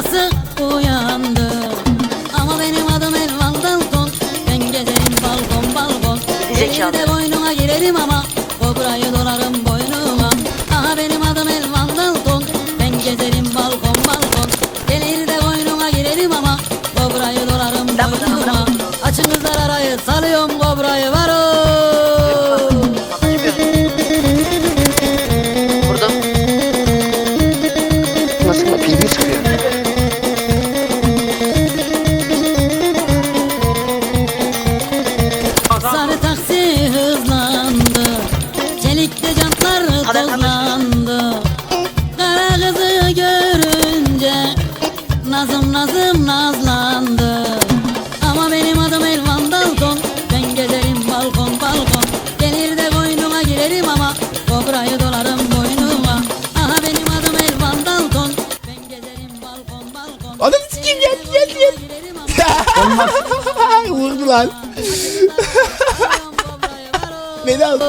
babası uyandı. Ama benim adım Elvan Dalton. Ben gezerim balkon balkon. Gelir de boynuma girerim ama kobrayı dolarım boynuma. Aha benim adım Elvan Dalton. Ben gezerim balkon balkon. Gelir de boynuma girerim ama kobrayı dolarım boynuma. Açın kızlar arayı salıyorum kobrayı varo. Vurdum. Nasıl da pilini sıkıyor. Sarı taksi hızlandı. Çelikli jantlar tozlandı. Kara kızı görünce nazım nazım nazlandı. Ama benim adım Elvan Dalton. Ben gezerim balkon balkon. Gelir de boynuma girerim ama kobrayı dolarım boynuma. Aha benim adım Elvan Dalton. Ben gezerim balkon balkon. Ananı sikeyim, gel. Vurdu lan. Beni al.